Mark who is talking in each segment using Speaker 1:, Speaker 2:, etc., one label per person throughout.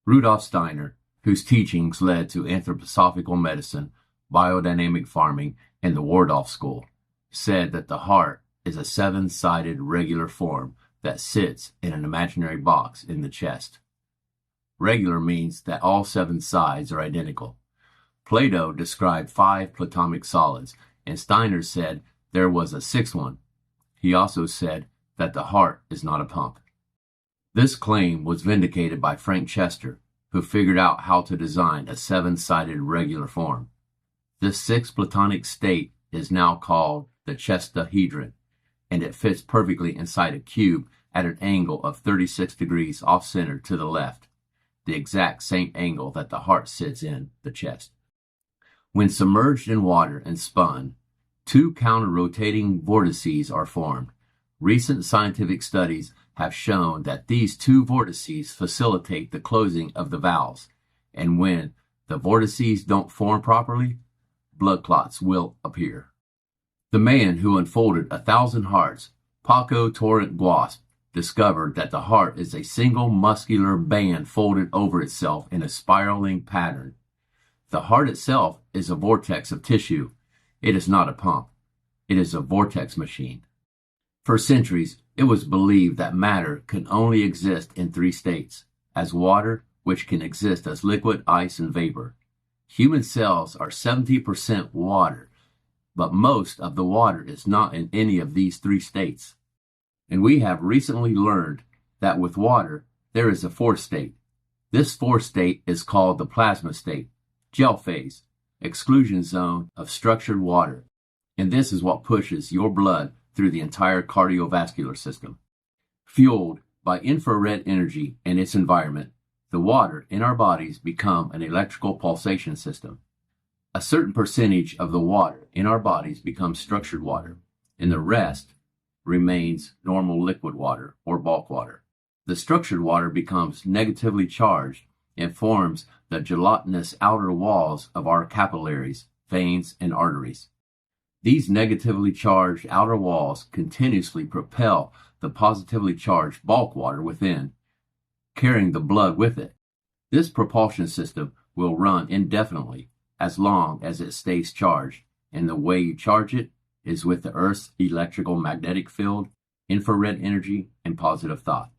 Speaker 1: Rudolf Steiner, whose teachings led to anthroposophical medicine, biodynamic farming, and the Waldorf School, said that the heart is a seven-sided regular form that sits in an imaginary box in the chest. Regular means that all seven sides are identical. Plato described 5 platonic solids, and Steiner said there was a 6th one. He also said that the heart is not a pump. This claim was vindicated by Frank Chester, who figured out how to design a 7-sided regular form. This 6th platonic state is now called the chestahedron, and it fits perfectly inside a cube at an angle of 36 degrees off-center to the left, the exact same angle that the heart sits in the chest. When submerged in water and spun, 2 counter-rotating vortices are formed. Recent scientific studies have shown that these 2 vortices facilitate the closing of the valves, and when the vortices don't form properly, blood clots will appear. The man who unfolded 1,000 hearts, Paco Torrent Guasp, discovered that the heart is a single muscular band folded over itself in a spiraling pattern. The heart itself is a vortex of tissue. It is not a pump. It is a vortex machine. For centuries, it was believed that matter can only exist in 3 states, as water, which can exist as liquid, ice, and vapor. Human cells are 70% water, but most of the water is not in any of these 3 states. And we have recently learned that with water, there is a 4th state. This 4th state is called the plasma state, gel phase, exclusion zone of structured water. And this is what pushes your blood through the entire cardiovascular system. Fueled by infrared energy and its environment, the water in our bodies become an electrical pulsation system. A certain percentage of the water in our bodies becomes structured water, and the rest remains normal liquid water or bulk water. The structured water becomes negatively charged and forms the gelatinous outer walls of our capillaries, veins, and arteries. These negatively charged outer walls continuously propel the positively charged bulk water within, carrying the blood with it. This propulsion system will run indefinitely as long as it stays charged, and the way you charge it is with the Earth's electrical magnetic field, infrared energy, and positive thought.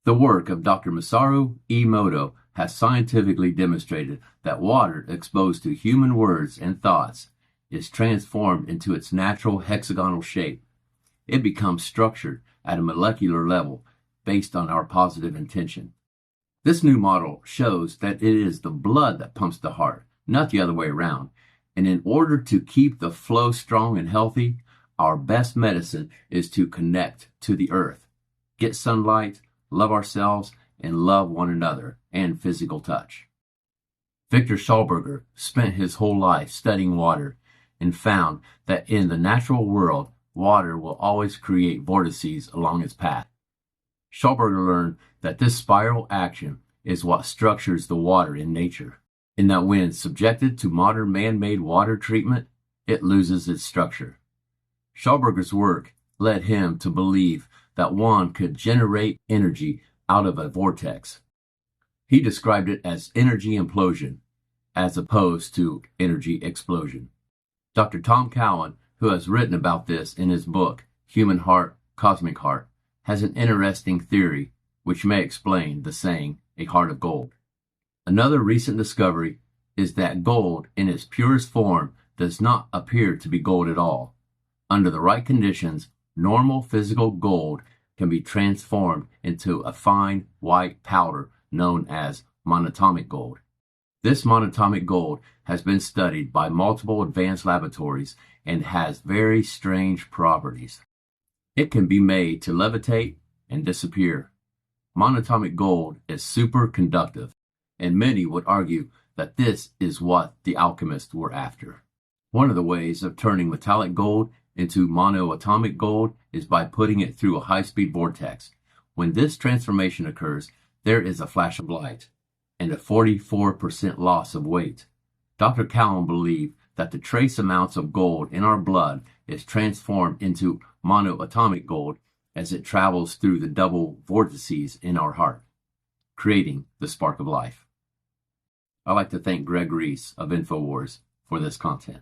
Speaker 1: The work of Dr. Masaru Emoto has scientifically demonstrated that water exposed to human words and thoughts is transformed into its natural hexagonal shape. It becomes structured at a molecular level based on our positive intention. This new model shows that it is the blood that pumps the heart, not the other way around. And in order to keep the flow strong and healthy, our best medicine is to connect to the earth, get sunlight, love ourselves, and love one another, and physical touch. Victor Schauberger spent his whole life studying water and found that in the natural world, water will always create vortices along its path. Schauberger learned that this spiral action is what structures the water in nature, and that when subjected to modern man-made water treatment, it loses its structure. Schauberger's work led him to believe that one could generate energy out of a vortex. He described it as energy implosion, as opposed to energy explosion. Dr. Tom Cowan, who has written about this in his book, Human Heart, Cosmic Heart, has an interesting theory which may explain the saying, a heart of gold. Another recent discovery is that gold in its purest form does not appear to be gold at all. Under the right conditions, normal physical gold can be transformed into a fine white powder known as monatomic gold. This monatomic gold has been studied by multiple advanced laboratories and has very strange properties. It can be made to levitate and disappear. Monatomic gold is superconductive, and many would argue that this is what the alchemists were after. One of the ways of turning metallic gold into monoatomic gold is by putting it through a high-speed vortex. When this transformation occurs, there is a flash of light and a 44% loss of weight. Dr. Cowan believed that the trace amounts of gold in our blood is transformed into monoatomic gold as it travels through the double vortices in our heart. creating the spark of life. I'd like to thank Greg Reese of InfoWars for this content.